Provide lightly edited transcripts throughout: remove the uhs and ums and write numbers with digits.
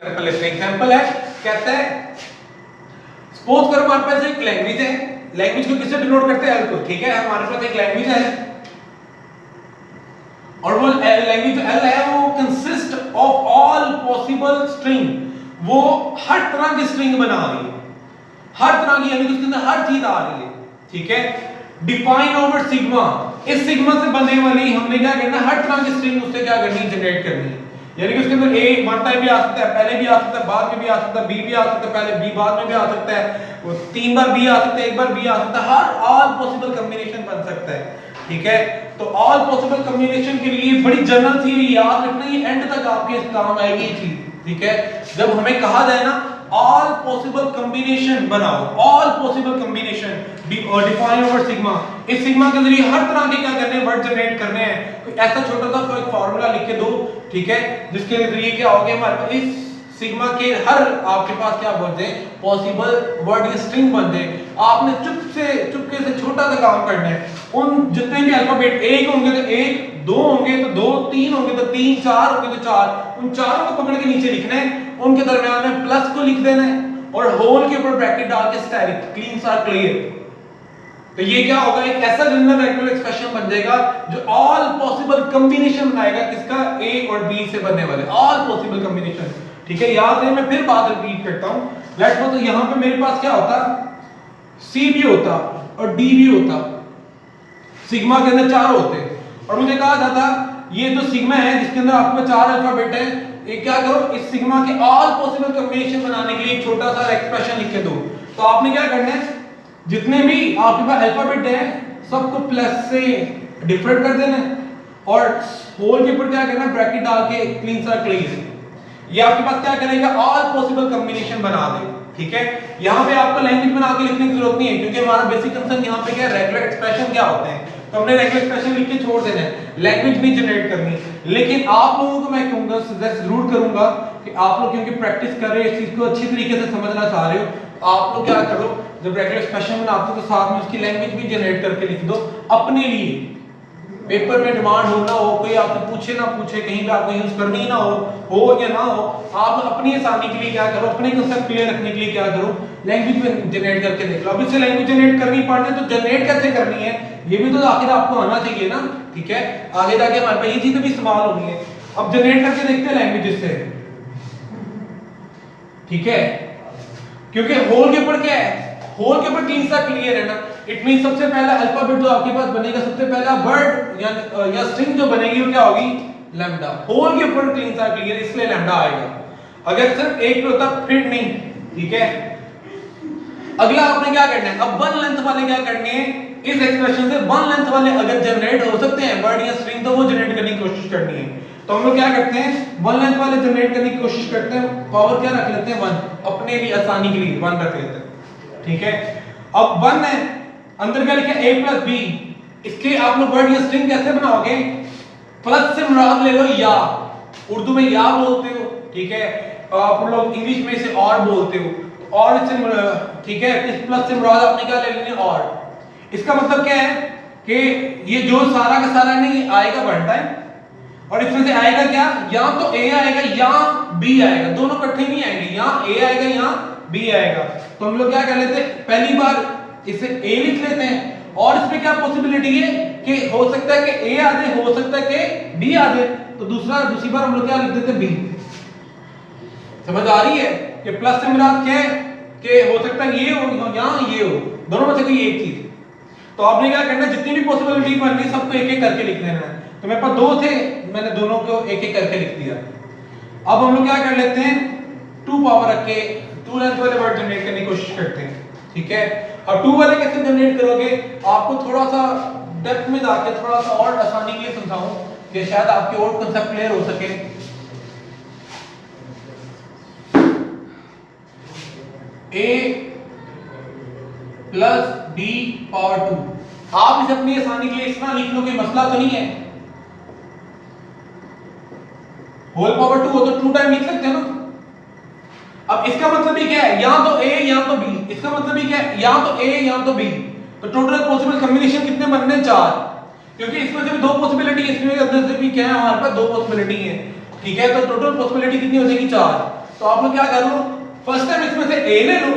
Example है, कहता है सपोज करो हमारे पास एक लैंग्वेज है, लैंग्वेज को किससे डिनोट करते हैं? एल को, ठीक है। हमारे पास एक लैंग्वेज है और वो लैंग्वेज जो एल है वो consist of all possible string, वो हर तरह की स्ट्रिंग बना रही है, हर तरह की, यानी कि उसके अंदर हर चीज आ रही है, ठीक है। डिफाइन ओवर सिग्मा, इस सिग्मा से बनने वाली हमने क्या करना है, हर तरह की स्ट्रिंग उससे क्या करनी है, जनरेट करनी है। यानी कि उसके अंदर ए वन टाइम भी आ सकता है, पहले भी आ सकता है, बाद में भी आ सकता है, बी भी आ सकता है, पहले बी बाद में भी आ सकता है, वो 3 बार बी आ सकता है, 1 बार बी आ सकता है, हर ऑल पॉसिबल कॉम्बिनेशन बन सकता है, ठीक है। तो ऑल पॉसिबल कॉम्बिनेशन के लिए बड़ी जनरल थी, याद रखना, ये एंड तक आपके इस काम आएगी ये चीज, ठीक है। जब हमें कहा जाए ना ऑल पॉसिबल कॉम्बिनेशन बनाओ, all possible combination define over sigma, इस सिग्मा के जरिए हर तरह के क्या करने हैं, वर्ड जनरेट करने हैं। कोई ऐसा छोटा सा कोई फार्मूला लिख के दो, ठीक है, जिसके जरिए क्या हो गया, हमारे पास इस सिग्मा के हर आपके पास क्या बन जाए, पॉसिबल वर्ड या स्ट्रिंग बन जाए। आपने चुपके से छोटा सा काम करना है, उन जितने भी अल्फाबेट, एक होंगे तो एक, दो होंगे तो दो, तीन होंगे तो तीन, चार होंगे तो चार, उन चारों को पकड़ के नीचे लिखना है, उनके दरमियान में प्लस को लिख देना है और होल के ऊपर ब्रैकेट डाल के स्टैटिक क्लीन आर क्लियर। तो ये क्या होगा, एक ऐसा जनरल रेक्टेंगुलर एक्सप्रेशन बन जाएगा जो ऑल पॉसिबल कॉम्बिनेशन बनाएगा, किसका, ए और बी से बनने वाले ऑल पॉसिबल कॉम्बिनेशन, ठीक है। याद रहे, मैं फिर बात रिपीट करता हूं। लेट्स सपोज यहां पे मेरे पास क्या होता, सी भी होता और डी भी होता, सिग्मा के अंदर चार होते, और मुझे कहा जाता ये जो सिग्मा है जिसके अंदर आपके चार अल्फाबेट है, ये क्या करो, इस सिग्मा के ऑल पॉसिबल कॉम्बिनेशन बनाने के लिए एक छोटा सा एक्सप्रेशन लिख के दो। तो आपने क्या करना है, जितने भी आपके पास अल्फाबेट है सबको प्लस से डिफरेंट कर देना है और होल के ऊपर क्या करना है, ब्रैकेट डाल के क्लीन सा क्लियर, ये आपके पास क्या करेगा, ऑल पॉसिबल कॉम्बिनेशन बना दे, ठीक है। यहां पे आपको लैंग्वेज बना के लिखने की जरूरत नहीं है, क्योंकि हमारा बेसिक कंसर्न यहां पे क्या है, रेगुलर एक्सप्रेशन क्या होते हैं, तो हमने रेगुलर एक्सप्रेशन लिख के छोड़ देना है, लैंग्वेज नहीं जनरेट करनी। लेकिन आप लोगों को मैं कहूंगा, सजेस्ट जरूर करूंगा कि आप लोग क्योंकि प्रैक्टिस कर रहे हैं, इस चीज को अच्छी तरीके से समझना चाह रहे हो, आप लोग क्या करो, जब रेगुलर एक्सप्रेशन बनाते हो तो साथ में उसकी लैंग्वेज भी जनरेट करके लिख दो अपने लिए, पेपर में डिमांड हो ना हो, कोई आपसे पूछे ना पूछे, कहीं पे आपको यूज करनी ना हो या ना हो, आप अपनी आसानी के लिए क्या करो, अपने कांसेप्ट क्लियर रखने के लिए क्या करो, लैंग्वेज में जनरेट करके देख लो। अब इससे लैंग्वेज जनरेट करनी पड़ती है, तो जनरेट कैसे करनी है ये भी तो आखिर आपको आना चाहिए ना, ठीक है। आगे जाके हमारे पास ये चीजें भी इस्तेमाल होनी है। अब जनरेट करके देखते हैं लैंग्वेज से, ठीक है, क्योंकि होल के ऊपर क्या है, होल के ऊपर तीन सा क्लियर है ना, इट मीन सबसे पहला अल्फाबेट जो आपके पास बनेगा, सबसे पहला वर्ड या स्ट्रिंग जो बनेगी वो क्या होगी, लैम्डा, होल के ऊपर क्लीन सा क्लियर, इसलिए लैम्डा आएगा। अगर सिर्फ एक पे होता फिर नहीं, ठीक है। अगला आपने क्या करना है, अब वन लेंथ वाले क्या करने हैं, इस एक्सप्रेशन से वन लेंथ वाले अगर जनरेट हो सकते हैं वर्ड या स्ट्रिंग, तो वो जनरेट करने की कोशिश करनी है। तो हम लोग क्या करते हैं, वन लेंथ वाले जनरेट करने की कोशिश करते हैं, पावर क्या रख लेते हैं, वन, अपने लिए आसानी के लिए वन रख लेते हैं, ठीक है। अब वन है, अंदर क्या लिखा है, a प्लस बी, इसके आप लोग वर्ड या स्ट्रिंग कैसे बनाओगे, प्लस से मुराद ले लो या, उर्दू में या बोलते हो, ठीक है, आप लोग इंग्लिश में इसे और बोलते हो, और इससे, ठीक है, इस प्लस से मुराद आपने क्या ले लेनी, और। इसका मतलब क्या है कि ये जो सारा का सारा नहीं आएगा वन टाइम, और इसमें से आएगा क्या, या तो a आएगा या b आएगा, दोनों इकट्ठे नहीं आएंगे, या a आएगा या b आएगा। तो हम लोग क्या कर लेते हैं, पहली बार इसे a लिख लेते हैं, और इसमें क्या पॉसिबिलिटी है कि हो सकता है कि a आ जाए, हो सकता है कि b आ जाए, तो दूसरी बार हम लोग क्या लिख देते हैं, b। समझ आ रही है कि प्लस से मुराद क्या है कि हो सकता है ये हो या ये हो, दोनों में से कोई एक चीज। तो आपने क्या करना है, जितनी भी पॉसिबिलिटी बन रही सबको एक एक करके लिख लेना है। तो मेरे पास दो थे, मैंने दोनों को एक एक करके लिख दिया। अब हम लोग क्या कर लेते हैं, टू पावर रख के टू लेंथ वाले वर्ड जनरेट करने की कोशिश करते हैं, ठीक है। अब टू वाले कैसे जनरेट करोगे, आपको थोड़ा सा डेप्थ में जाके थोड़ा सा और आसानी के लिए समझाऊं कि शायद आपके और कांसेप्ट क्लियर हो सके। a प्लस b पावर 2, आप इसे अपनी आसानी के लिए इतना लिख लो, कोई मसला तो नहीं है। होल पावर 2 हो तो 2 टाइम लिख सकते हैं ना। अब इसका मतलब ही क्या है, या तो a या तो b, इसका मतलब ही क्या है, या तो a या तो b। तो टोटल पॉसिबल कॉम्बिनेशन कितने बनने, 4, क्योंकि इसमें से भी दो पॉसिबिलिटी है, इसमें अंदर से भी क्या है, हमारे पास दो पॉसिबिलिटी है, ठीक है। तो टोटल पॉसिबिलिटी कितनी हो जाएगी, 4। तो तो आप लोग क्या कर लो, फर्स्ट टाइम इसमें से ए ले लो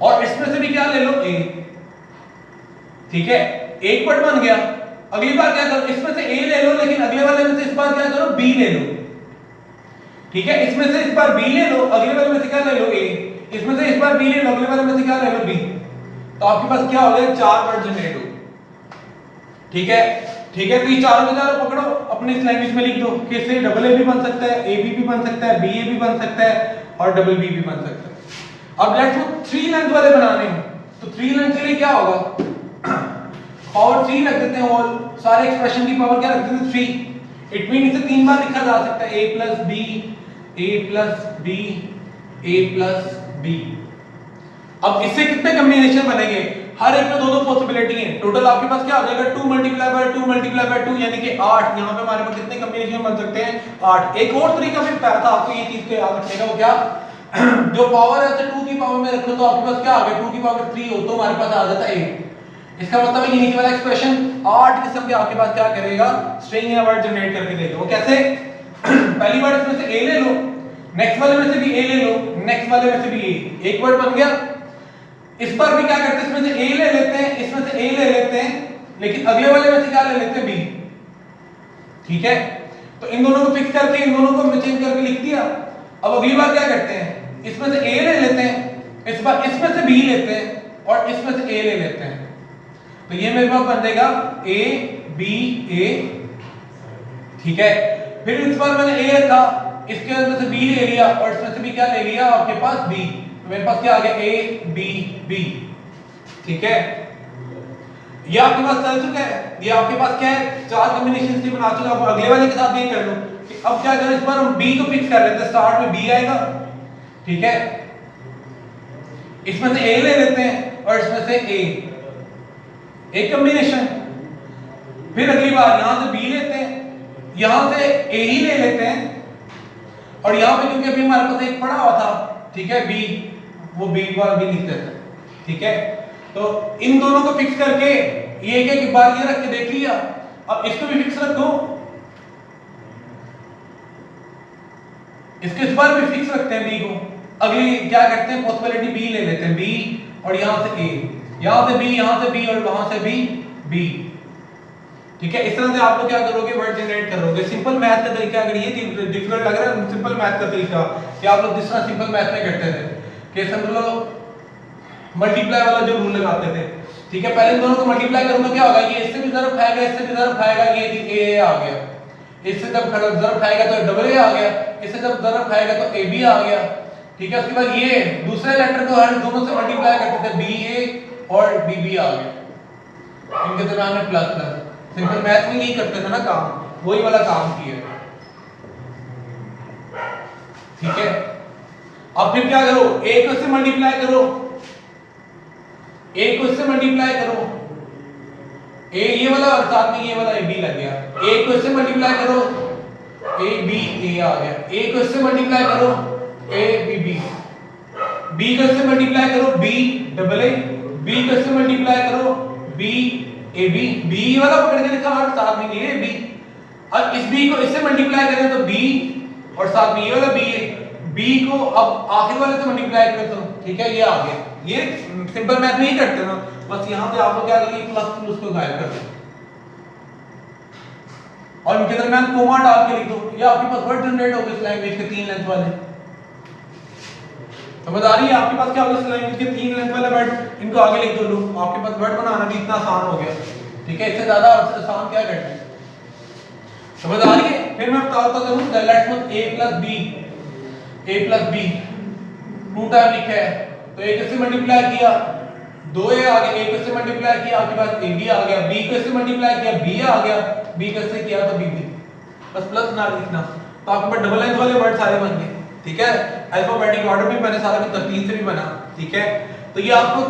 और इसमें से भी क्या ले लो, ए। ठीक है, एक वर्ड बन गया। अगली बार क्या करो, इसमें से ए ले लो, लेकिन अगले वाले में से इस बार क्या करो, बी ले लो। ठीक है, इसमें से इस बार बी ले लो, अगले वाले में से क्या ले लो, ए। इसमें से इस बार बी ले लो, अगले वाले में से क्या ले लो, बी। तो आपके पास क्या हो गया, 4 वर्ड जनरेट हो। ठीक है, ठीक है, तो ये चारों के चारों पकड़ो, अपने इस लैंग्वेज में लिख दो। कैसे, डबल ए भी बन सकता है, ए बी भी बन सकता है, बी ए भी बन सकता है और डबल बी भी बन सकता है। अब लेट्स सो 3 लेंथ वाले बनाने हैं, तो 3 लेंथ के लिए क्या होगा, पावर 3 रख देते हैं, और सारे एक्सप्रेशन की पावर क्या रख देते हैं, 3। इट मीन इसे 3 बार लिखा जा सकता है, a plus B, a plus B, a plus B. अब इससे कितने कॉम्बिनेशन बनेंगे, हर एक में 2-2 पॉसिबिलिटी है। टोटल आपके पास क्या हो जाएगा, 2 मल्टीप्लाई बाय 2 मल्टीप्लाई बाय 2 यानी कि 8। यहाँ पे हमारे पास कितने कॉम्बिनेशन बन सकते हैं, 8। एक और तरीका भी बताया था आपको, ये चीज को याद रखिएगा, वो क्या, जो पावर है उसे 2 की पावर में रखो तो आपके पास क्या आ गया, 2 की पावर 3 हो तो हमारे पास आ जाता है 8। इसका मतलब है ये नीचे वाला एक्सप्रेशन 8 किस्म के आपके पास क्या करेगा, स्ट्रिंग या वर्ड जनरेट करके देगा। वो कैसे, पहली बार इसमें से a ले लो, नेक्स्ट वाले में से भी a ले लो, नेक्स्ट वाले में से भी a, एक वर्ड बन गया। इस बार भी क्या करते हैं, इसमें से a ले लेते हैं, इसमें से a ले लेते हैं, लेकिन अगले वाले में से क्या ले लेते हैं, b। ठीक है, तो इन दोनों को फिक्स करके इन दोनों को हमने चेंज करके लिख दिया। अब अगली बार क्या करते हैं, इसमें से a ले लेते हैं, इस बार इसमें से b लेते हैं और इसमें से a ले लेते हैं। तो ये मेरे पास बन जाएगा a b a। ठीक है, फिर इस बार मैंने a रखा, इसके अंदर से b ले लिया और इसमें से भी क्या ले लिया, आपके पास b। तो मेरे पास क्या आ गया, a b b। ठीक है, ये आपके पास चल चुका है, ये आपके पास क्या है, 4 कॉम्बिनेशंस की बना चुका। अब अगले वाले के साथ ये कर लो कि अब क्या करें, इस बार हम b को फिक्स कर लेते हैं, स्टार्ट में b आएगा। ठीक है, इसमें से a ले लेते हैं और इसमें से a, एक कॉम्बिनेशन। फिर अगली बार यहां से b लेते हैं, यहां से a ही ले लेते हैं, और यहां पे क्योंकि अभी हमारे पास एक पड़ा हुआ था, ठीक है, b, वो b बार भी लिख देते हैं। ठीक है, तो इन दोनों को फिक्स करके ये एक बार ये रख के देख लिया। अब इसको भी फिक्स रख दो, इसके इस बार भी फिक्स रखते हैं b को। अगली क्या करते हैं, पॉसिबिलिटी b ले लेते हैं, b और यहां से a, यहां से b, यहां से b और वहां से भी b। ठीक है, इस तरह से आप लोग क्या करोगे, वर्ड जनरेट करोगे। सिंपल मैथ का तरीका, अगर ये डिफिकल्ट लग रहा है, सिंपल मैथ का तरीका कि आप लोग जिस तरह सिंपल मैथ में करते थे कि समझ लो मल्टीप्लाई वाला जो रूल लगाते थे। ठीक है, पहले इन दोनों को मल्टीप्लाई करूंगा, क्या होगा, ये इससे भी ज़रब खाएगा, इससे भी ज़रब खाएगा, ये a आ गया। इससे जब ज़रब खाएगा तो डबल a आ गया, इससे जब ज़रब खाएगा तो ab आ गया। ठीक है, उसके बाद ये दूसरे लेटर को हर दोनों से मल्टीप्लाई करते थे, ba और bb आ गया, इनके दरमियान में प्लस प्लस। सिंपल मैथ में यही करते थे ना काम, वही वाला काम किया। ठीक है, अब फिर क्या करो, a को इससे मल्टीप्लाई करो, a को इससे मल्टीप्लाई करो, a ये वाला और साथ में ये वाला ab लग गया। a को इससे मल्टीप्लाई करो, ab a आ गया। a को इससे मल्टीप्लाई करो, a b b। b को इससे मल्टीप्लाई करो, b डबल a। b को इससे मल्टीप्लाई करो, b a b। b वाला पकड़ के लिखा और साथ में ये b। अब इस b को इससे मल्टीप्लाई करें तो b और साथ में ये वाला b है। b को अब आखिर वाले से मल्टीप्लाई करें तो ठीक है, ये आ गया। ये सिंपल मैथ में ही करते ना, बस यहां पे आप लोग क्या करेंगे, प्लस प्लस को गायब कर दें और इनके दरमियान कोमा डाल के लिख दो। ये आपके पास वर्ड जनरेट हो गए इस लैंग्वेज के 3 लेंथ वाले। समझ आ रही है, आपके पास क्या होगा, इस लैंग्वेज के 3 लेंथ वाले वर्ड, इनको आगे लिख दो। लो, आपके पास वर्ड बनाना भी इतना आसान हो गया। ठीक है, इससे ज्यादा आसान क्या करना है, समझ आ रही है। फिर मैं बताता हूं, let's suppose a plus b, a plus b 2 time लिखा है, तो a को इससे मल्टीप्लाई किया 2a आ गया, a को इससे मल्टीप्लाई किया आपके पास ab आ गया, b को इससे मल्टीप्लाई किया b आ गया, b को इससे किया तो bb। बस प्लस ना लिखना, तो आपके पास डबल लेंथ वाले वर्ड सारे बन गए। ठीक है, अल्फाबेटिक ऑर्डर में मैंने सारा कुछ तरतीब से भी बना। ठीक है, तो ये आपको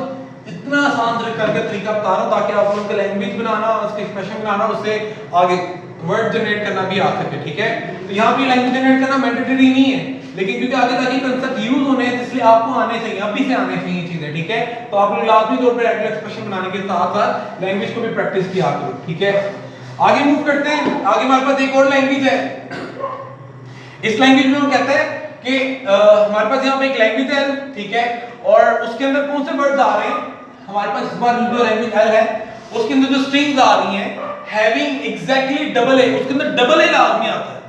इतना आसान करके तरीका बता रहा हूं ताकि आप लोगों को लैंग्वेज बनाना, उसके एक्सप्रेशन बनाना, उससे आगे वर्ड जनरेट करना भी आ सके। ठीक है, तो यहाँ पे लैंग्वेज जनरेट करना मैंडेटरी नहीं है, लेकिन क्योंकि आगे जाके कंसेप्ट यूज होने हैं इसलिए आपको आने चाहिए, अभी से आने चाहिए चीजें। ठीक है, तो आप लोग लाजमी तौर पर रेगुलर एक्सप्रेशन बनाने के साथ साथ लैंग्वेज को भी प्रैक्टिस किया करो। ठीक है, आगे मूव करते हैं। आगे हमारे पास एक और लैंग्वेज है। इस लैंग्वेज में वो कहता है कि हमारे पास यहाँ पे एक लैंग्वेज है, ठीक है, और उसके अंदर कौन से वर्ड्स आ रहे हैं, हमारे पास इस बार जो लैंग्वेज है उसके अंदर जो स्ट्रिंग्स आ रही हैं हैविंग एग्जैक्टली डबल ए, उसके अंदर डबल ए लाजमी आता है,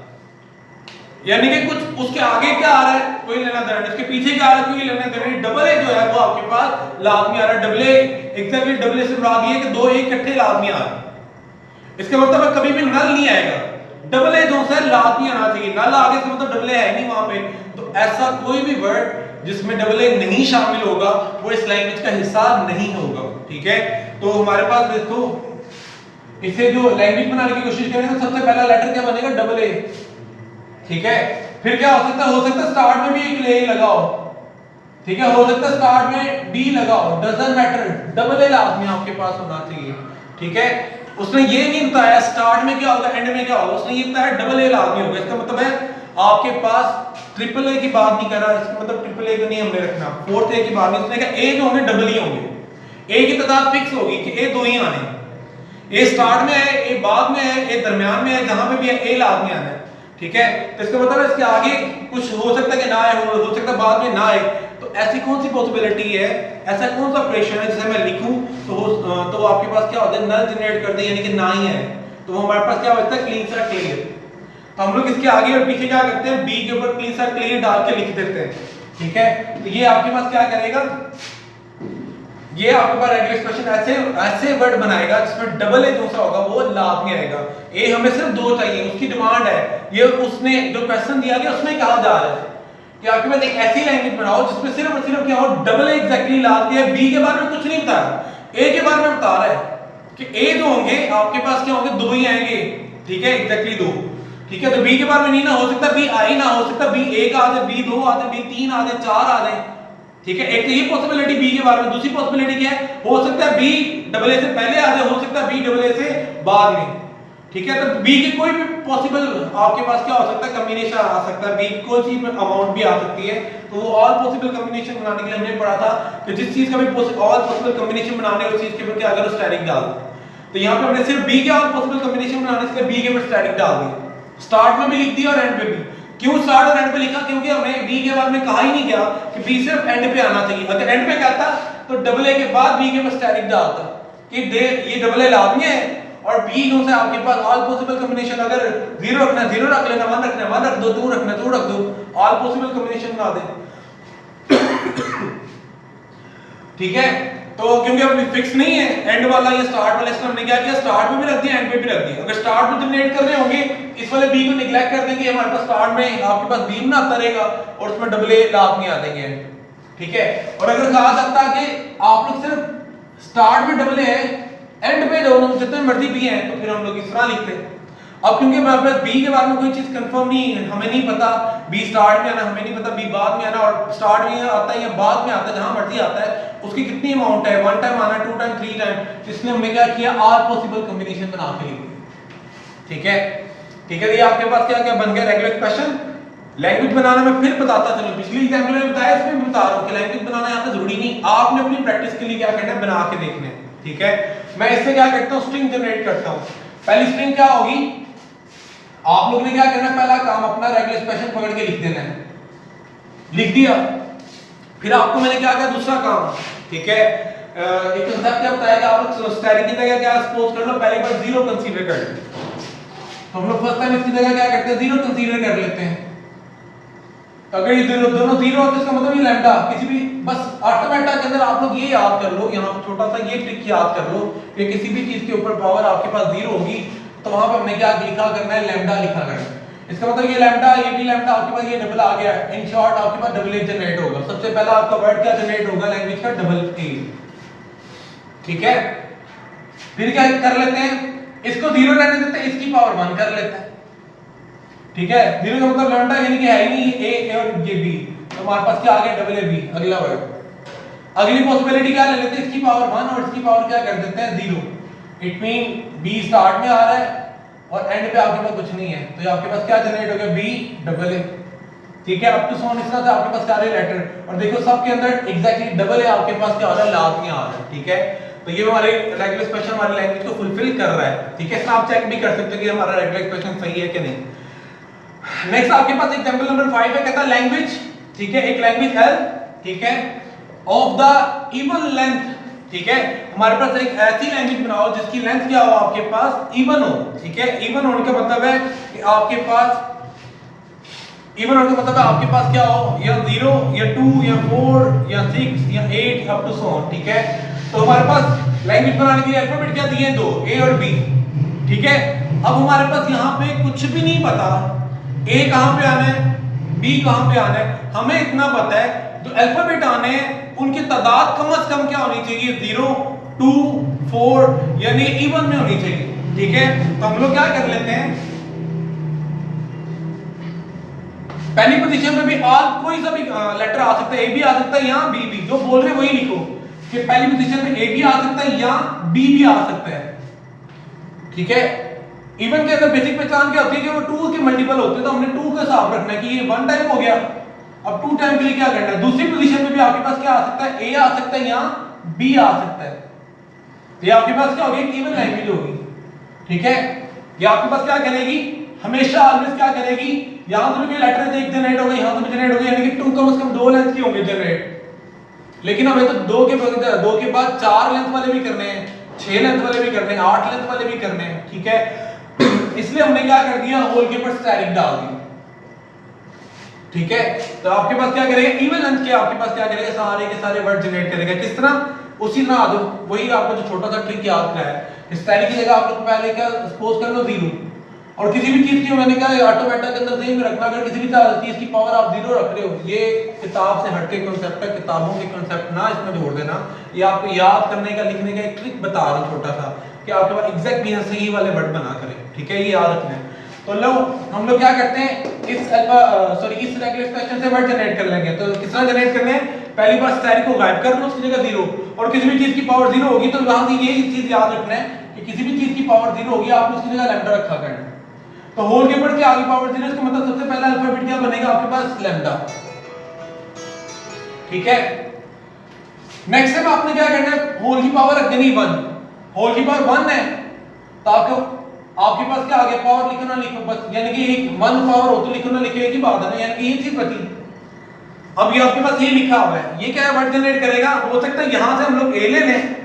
यानी कि कुछ उसके आगे क्या आ रहा है कोई लेना देना नहीं, उसके पीछे क्या आ रहा है कोई लेना देना नहीं, डबल ए जो है वो आपके पास लाजमी आ रहा है, double A exactly double A से मुराद ये है कि दो ए इकट्ठे लाजमी आ रहे हैं, इसका मतलब कभी भी नल नहीं आएगा, डबल ए जो है लाजमी आना चाहिए, नल आगे इसका मतलब डबल ए है नहीं वहां पे, तो ऐसा कोई भी वर्ड जिसमें डबल ए नहीं शामिल होगा वो इस लैंग्वेज का हिस्सा नहीं होगा, ठीक है। तो हमारे पास देखो इसे जो लैंग्वेज बनाने की कोशिश करेंगे तो सबसे पहला लेटर क्या बनेगा, डबल ए, ठीक है। फिर क्या हो सकता है स्टार्ट में भी एक ए लगाओ, ठीक है, हो सकता है स्टार्ट में बी लगाओ, डजंट मैटर, डबल ए लाजमी आपके पास होना चाहिए, ठीक है। उसने ये नहीं बताया स्टार्ट में क्या होगा एंड में क्या होगा, उसने ये बताया डबल ए लाजमी होगा, इसका मतलब है आपके पास ट्रिपल ए की बात नहीं कर रहा, इसका मतलब ट्रिपल ए को नहीं हमने रखना, फोर्थ ए की बात नहीं, उसने कहा ए जो होंगे डबल ही होंगे, ए की तादाद फिक्स होगी कि ए दो ही आने, ए स्टार्ट में है, ए बाद में है, ए दरमियान में है, जहां पे भी है ए लाजमी आना है, ठीक है। तो इसका मतलब है इसके आगे कुछ हो सकता है कि ना आए, हो सकता है बाद में ना आए, तो ऐसी कौन सी पॉसिबिलिटी है, ऐसा कौन सा ऑपरेशन है जिसे मैं लिखूं तो आपके पास क्या होता है नल जनरेट कर दे, यानी कि ना ही है, तो हमारे पास क्या होता है क्लीन सा क्लियर, तो हम लोग इसके आगे और पीछे क्या करते हैं बी के ऊपर क्लीन सा क्लियर डाल के लिख देते हैं, ठीक है। तो ये आपके पास क्या करेगा, ये आपके पास रेगुलर एक्सप्रेशन ऐसे वर्ड बनाएगा जिसमें डबल ए दूसरा होगा वो लाजमी आएगा, ए हमें सिर्फ दो चाहिए, उसकी डिमांड है, ये उसने जो क्वेश्चन दिया गया उसमें कहा जा रहा है कि आपके पास एक ऐसी लैंग्वेज बनाओ जिसमें सिर्फ और सिर्फ क्या हो डबल ए एग्जैक्टली लाजमी है, बी के बारे में कुछ नहीं बता रहा, ए के बारे में बता रहा है कि ए जो होंगे आपके पास क्या होंगे दो ही आएंगे, ठीक है, एग्जैक्टली दो, ठीक है। तो बी के बारे में नहीं ना हो सकता बी आई ना हो सकता बी एक आ जाए, बी दो आ जाए, बी तीन आ जाए, चार आ जाए, ठीक है। एक तो ये पॉसिबिलिटी बी के बारे में, दूसरी पॉसिबिलिटी क्या है, हो सकता है बी डबल ए से पहले आ जाए, हो सकता है बी डबल ए से बाद में, ठीक है। तो बी के कोई भी पॉसिबल आपके पास क्या हो सकता है कॉम्बिनेशन आ सकता है, बी कोई सी अमाउंट भी आ सकती है, तो वो ऑल पॉसिबल कॉम्बिनेशन बनाने के लिए हमने पढ़ा था कि जिस चीज का भी ऑल पॉसिबल कॉम्बिनेशन बनाने उस चीज के ऊपर क्या अगर स्टैटिक डाल, तो यहां पे हमने सिर्फ बी के ऑल पॉसिबल कॉम्बिनेशन बनाने इसलिए बी के ऊपर स्टैटिक डाल दिया, स्टार्ट में भी लिख दिया और एंड में भी। क्यों स्टार्ट और एंड पे लिखा, क्योंकि हमें बी के बारे में कहा ही नहीं गया कि बी सिर्फ एंड पे आना चाहिए, अगर एंड पे कहता तो डबल ए के बाद बी के ऊपर स्टैटिक डालता कि ये डबल ए लाजमी है, और बी जो से आपके पास ऑल पॉसिबल कॉम्बिनेशन अगर जीरो रखना है जीरो रख लेना, वन रखना है वन रख दो, टू रखना है टू रख दो, ऑल पॉसिबल कॉम्बिनेशन बना दे, ठीक है। तो क्योंकि अब फिक्स नहीं है एंड वाला या स्टार्ट वाला, इसलिए हमने क्या किया स्टार्ट में भी रख दिया एंड पे भी रख दिया। अगर स्टार्ट में जनरेट कर रहे होंगे इस वाले बी को निगलेक्ट कर देंगे, हमारे पास स्टार्ट में आपके पास बी बनाता रहेगा और उसमें डबल ए लाजमी आ देंगे, ठीक है। और अगर कहा जाता कि आप लोग सिर्फ स्टार्ट में डबल ए है एंड पे दोनों जितने मर्जी बी हैं, तो फिर हम लोग इस तरह लिखते हैं। अब क्योंकि हमारे पास बी के बारे में कोई चीज कंफर्म नहीं है, हमें नहीं पता बी स्टार्ट में आना, हमें नहीं पता बी बाद में आना, और स्टार्ट में आता है या बाद में आता है, जहां मर्जी आता है, उसकी कितनी अमाउंट है, वन टाइम आना, टू टाइम, थ्री टाइम, इसलिए हमने क्या किया ऑल पॉसिबल कॉम्बिनेशन बना के लिखा, ठीक है। ठीक है, ये आपके पास क्या क्या बन गया रेगुलर एक्सप्रेशन। लैंग्वेज बनाने में फिर बताता चलो, पिछली एग्जांपल में बताया, इसमें भी बता रहा हूं कि लैंग्वेज बनाना यहां पे जरूरी नहीं, आपने अपनी प्रैक्टिस के लिए क्या करना है बना के देखना है, ठीक है। मैं इससे क्या करता हूं स्ट्रिंग जनरेट करता हूं। पहली स्ट्रिंग क्या होगी, आप लोग ने क्या करना है पहला काम अपना रेगुलर एक्सप्रेशन पकड़ के लिख देना है, लिख दिया। फिर आपको मैंने क्या किया दूसरा काम, ठीक है, एक कंसेप्ट क्या बताया कि आप लोग स्टैटिक की जगह क्या सपोज कर लो पहले बार जीरो कंसीडर कर लो, तो हम लोग फर्स्ट टाइम इसकी जगह क्या करते हैं जीरो कंसीडर कर लेते हैं। अगर ये दोनों जीरो होते इसका मतलब ये लैम्डा किसी भी बस ऑटोमेटा के अंदर आप लोग ये याद कर लो, यहाँ छोटा सा ये ट्रिक याद कर लो कि किसी भी चीज के ऊपर पावर आपके पास जीरो होगी तो वहां पर हमने क्या लिखा करना है लैम्डा लिखा करना है। इसका मतलब ये लैम्डा ये भी लैम्डा आपके पास ये डबल आ गया, इन शॉर्ट आपके पास डबल ए जनरेट होगा। सबसे पहला आपका वर्ड क्या जनरेट होगा लैंग्वेज का डबल ए, ठीक है। फिर क्या कर लेते हैं इसको जीरो रहने देते हैं, इसकी पावर 1 कर लेते हैं, ठीक है। जीरो का मतलब लैम्डा यानी कि है ही नहीं ए और ये बी, तो हमारे पास क्या आ गया डबल ए बी। अगला वर्ड अगली पॉसिबिलिटी क्या ले लेते हैं इसकी पावर 1 और इसकी पावर क्या कर देते हैं 0। इट मीन बी स्टार्ट में आ रहा है और एंड पे आपके पास कुछ नहीं है, तो आपके पास क्या जनरेट हो गया बी डबल ए, ठीक है। अप टू सो इस तरह से आपके पास सारे लेटर और देखो सबके अंदर एग्जैक्टली डबल ए आपके पास क्या हो रहा है लाजमी आ रहा है, ठीक है। तो ये हमारे रेगुलर एक्सप्रेशन हमारी लैंग्वेज को फुलफिल कर रहा है, ठीक है। इसमें आप चेक भी कर सकते हो कि हमारा रेगुलर एक्सप्रेशन सही है कि नहीं। नेक्स्ट आपके पास एग्जांपल नंबर 5 है, कहता है लैंग्वेज, ठीक है, एक लैंग्वेज है, ठीक है, ऑफ द इवन लेंथ, ठीक है, हमारे पास एक ऐसी लैंग्वेज बनाओ जिसकी लेंथ क्या हो आपके पास इवन हो, ठीक है, इवन होने का मतलब है कि आपके पास इवन होने का मतलब है आपके पास क्या हो, या 0 या 2 या 4 या 6 या 8 अप टू सो ऑन, ठीक है। तो हमारे पास लैंग्वेज बनाने के लिए अल्फाबेट क्या दिए हैं, दो, ए और बी, ठीक है। अब हमारे पास यहाँ पे कुछ भी नहीं पता ए कहां पे आना है, बी कहां पे आना है, हमें इतना पता है जो अल्फाबेट आने हैं उनकी तादाद कम से कम क्या होनी चाहिए, 0 2 4 यानी इवन में होनी चाहिए, ठीक है। तो हम लोग क्या कर लेते हैं, पहली पोजीशन में भी ऑल कोई सा भी लेटर आ सकता है, ए भी आ सकता है या बी भी, जो बोल रहे वही लिखो कि पहली पोजीशन में ए भी आ सकता है या बी भी आ सकता है, ठीक है। इवन के अंदर बेसिक पहचान क्या होती है कि वो 2 के मल्टीपल होते हैं, तो हमने 2 का हिसाब रखना है कि ये 1 टाइम हो गया, अब 2 टाइम के लिए क्या करना है, दूसरी पोजीशन में भी आपके पास क्या आ सकता है, ए आ सकता है या बी आ सकता है, तो ये आपके पास क्या होगी, एक इवन लैंग्वेज होगी, ठीक है। ये आपके पास क्या करेगी, हमेशा ऑलवेज क्या करेगी, यहां से भी लेटर एक जनरेट होगा, यहां से भी जनरेट होगा, यानी कि 2 कम से कम 2 लेंथ के होंगे जनरेट, लेकिन हमें तो 2 के बाद 4 लेंथ वाले भी करने हैं, 6 लेंथ वाले भी करने हैं, 8 लेंथ वाले भी करने हैं, ठीक है। इसलिए हमने क्या कर दिया, होल के ऊपर स्टैटिक डाल दी, ठीक है। तो आपके पास क्या करेगा, इवन लेंथ के आपके पास क्या करेगा, सारे के सारे वर्ड जनरेट करेगा, किस तरह, उसी तरह आ दो, वही आपको जो छोटा सा ट्रिक याद कराया है, स्टैटिक की जगह आप लोग पहले क्या सपोज कर लो 0, और किसी भी चीज की मैंने कहा ऑटोमेटा के अंदर ध्यान में रखना, अगर किसी भी चीज की पावर आप 0 रख रहे हो, ये किताब से हटके कॉन्सेप्ट है, किताबों के कॉन्सेप्ट ना इसमें जोड़ देना, ये आपको याद करने का, लिखने का एक ट्रिक बता रहा हूं छोटा सा, कि आपके पास एग्जैक्ट भी सही वाले वर्ड बना करें, ठीक है, ये याद रखना है। तो लो हम लोग क्या करते हैं, इस इस रेगुलर एक्सप्रेशन से वर्ड जनरेट कर लेंगे, तो किस तरह जनरेट करने हैं, पहली बार स्टैटिक को गायब कर लो, उसकी जगह 0, और किसी भी चीज की पावर 0 होगी तो वहां से ये चीज याद रखना है कि किसी भी चीज की पावर 0 होगी आपने उसकी जगह लैम्डा रखा करना है। तो होल के ऊपर के आगे पावर 0, इसका मतलब सबसे पहला अल्फाबेट क्या बनेगा आपके पास, लैम्डा, ठीक है। नेक्स्ट टाइम आपने क्या करना है, होल की पावर रख देनी 1, होल की पावर 1 है तो आपके पास क्या आ गया, पावर लिखो ना लिखो बस, यानी कि एक 1 पावर हो तो लिखो ना लिखो, एक ही बात है ना, यानी कि ये चीज बची। अब ये आपके पास ये लिखा हुआ है, ये क्या है, वर्ड जनरेट करेगा, हो सकता है यहां से हम लोग ए ले लें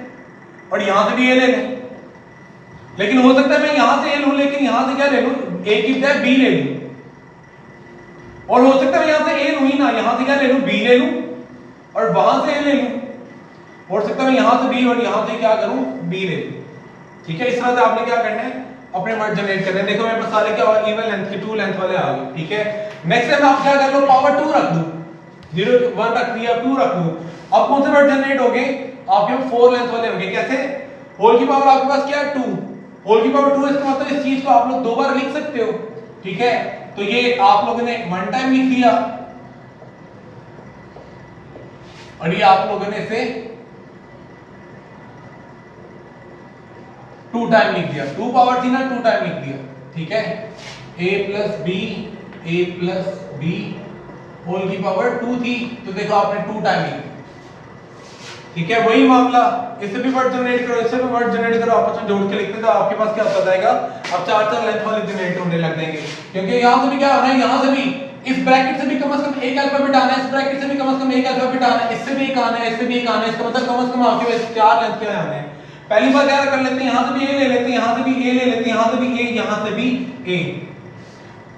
और यहां से भी ए ले लें, लेकिन हो सकता है मैं यहां से ए लूं लेकिन यहां से क्या ले लूं, ए की बजाय बी ले लूं, और हो सकता है मैं यहां से ए लूं ही ना, यहां से क्या ले लूं, बी ले लूं, और वहां से ए ले लूं, हो सकता है मैं यहां से बी और यहां से क्या करूं, बी ले लूं, ठीक है। इस तरह से आपने क्या करना है, अपने वर्ड जनरेट करने हैं। देखो मेरे पास सारे क्या हुआ, इवन लेंथ के 2 लेंथ वाले आ गए, ठीक है। नेक्स्ट टाइम आप क्या कर लो, पावर 2 रख दो, 0 1 रख दिया, 2 रख दो, अब कौन से वर्ड जनरेट होंगे, आपके 4 लेंथ वाले होंगे, कैसे, होल की पावर आपके पास क्या है 2, होल की पावर 2, इसका मतलब इस चीज को आप लोग 2 बार लिख सकते हो, ठीक है। तो ये आप लोगों ने 1 टाइम लिख दिया और ये आप लोगों ने इसे 2 टाइम लिख दिया, 2 पावर थी ना, 2 टाइम लिख दिया, ठीक है। a प्लस b होल की पावर 2 थी, तो देखो आपने 2 टाइम लिख दिया, ठीक है। वही मामला इससे भी वर्ड जनरेट करो, इससे भी वर्ड जनरेट करो, आपस में जोड़ के लिखते तो आपके पास क्या होता जाएगा, अब 4 लेंथ वाले जनरेट होने लग जाएंगे, क्योंकि यहां से भी क्या हो रहा है, यहां से भी इस ब्रैकेट से भी कम से कम एक अल्फाबेट आना है, इस ब्रैकेट से भी कम से कम एक अल्फाबेट आना है, इससे भी एक आना है, इससे भी एक आना है, इसका मतलब कम से कम आपके पास 4 लेंथ के आने हैं। पहली बार क्या कर लेते हैं, यहां से भी ए ले लेते हैं, यहां से भी ए ले लेते हैं, यहां से भी ए, यहां से भी ए,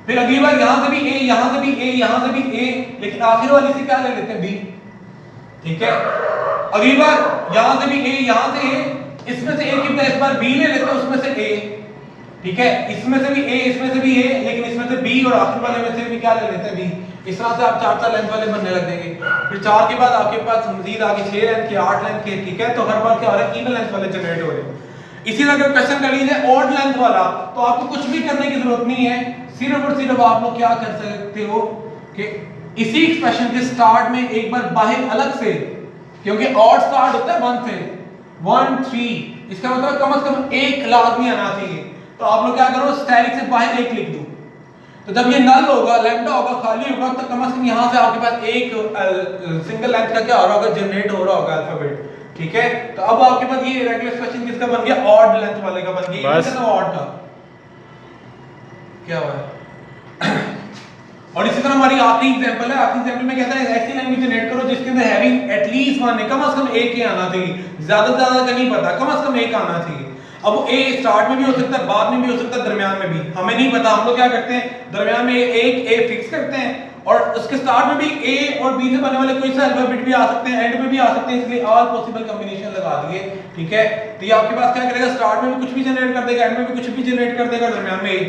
फिर अगली बार यहां से भी ए, यहां से भी ए, यहां से भी ए, लेकिन आखिर वाली से क्या ले लेते हैं, बी, ठीक है। अगली बार यहां से भी ए, यहां से ए, इसमें से ए कितना, इस बार बी ले लेते हैं, उसमें से ए, ठीक है। इसमें से भी ए, इसमें से भी ए, लेकिन इसमें से बी, और आखिर वाले में से भी क्या ले लेते हैं, बी। इस तरह से आप 4 लेंथ वाले बनने लग जाएंगे। फिर 4 के बाद आपके पास मजीद आगे 6 लेंथ के, 8 लेंथ के, ठीक है। तो हर बार क्या हो रहा है, इवन लेंथ वाले जनरेट हो रहे हैं। इसी तरह अगर क्वेश्चन कर लीजिए ऑड लेंथ वाला, तो आपको कुछ भी करने की जरूरत नहीं है, सिर्फ और सिर्फ आप लोग क्या कर सकते हो कि इसी एक्सप्रेशन के स्टार्ट में एक बार बाहर अलग से, क्योंकि ऑड स्टार्ट होता है 1 से, 1 3, इसका मतलब कम से कम एक लाजमी आना चाहिए। तो आप लोग क्या करो, स्टैटिक से बाहर एक लिख दो, तो जब ये नल होगा, लैम्डा होगा, खाली होगा, तो कम से कम यहां से आपके पास एक सिंगल लेंथ का क्या हो रहा होगा, जनरेट हो रहा होगा अल्फाबेट, ठीक है। तो अब आपके पास ये रेगुलर एक्सप्रेशन किसका बन गया, ऑड लेंथ वाले का बन गया, ये ऑड का क्या हुआ है और इसी तरह हमारी आखिरी एग्जांपल है, आखिरी एग्जांपल में कहता है ऐसी लैंग्वेज जनरेट करो जिसके अंदर हैविंग एटलीस्ट वन, कम से कम एक ही आना चाहिए, ज्यादा से ज्यादा का नहीं पता, कम से कम एक आना चाहिए। अब वो ए स्टार्ट में भी हो सकता है, बाद में भी हो सकता है, दरमियान में भी, हमें नहीं पता। हम लोग क्या करते हैं, दरमियान में एक ए फिक्स करते हैं और उसके स्टार्ट में भी ए और बी से बनने वाले कोई सा अल्फाबेट भी आ सकते हैं, एंड में भी आ सकते हैं, इसलिए ऑल पॉसिबल कॉम्बिनेशन लगा दिए। ठीक है, तो ये आपके पास क्या करेगा, स्टार्ट में भी कुछ भी जनरेट कर देगा, एंड में भी कुछ भी जनरेट कर देगा, दरमियान में ए।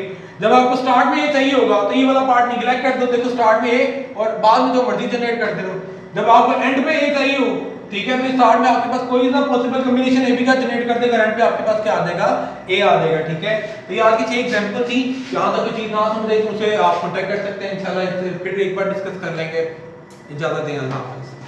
जब आपको स्टार्ट में ए चाहिए होगा तो ये वाला पार्ट निगलेक्ट कर दो, देखो स्टार्ट में ए और बाद में जो मर्जी जनरेट करते रहो। जब आपको एंड में ए चाहिए हो, ठीक है, तो स्टार्ट में आपके पास कोई ना पॉसिबल कॉम्बिनेशन ए बी का जनरेट कर देगा, एंड पे आपके पास क्या आ जाएगा, ए आ जाएगा। ठीक है, तो ये आज की 6 एग्जांपल थी। यहां तक कोई चीज ना समझे तो मुझसे आप कांटेक्ट कर सकते हैं, इंशाल्लाह फिर एक बार डिस्कस कर लेंगे। इजाजत दें, अल्लाह हाफिज़।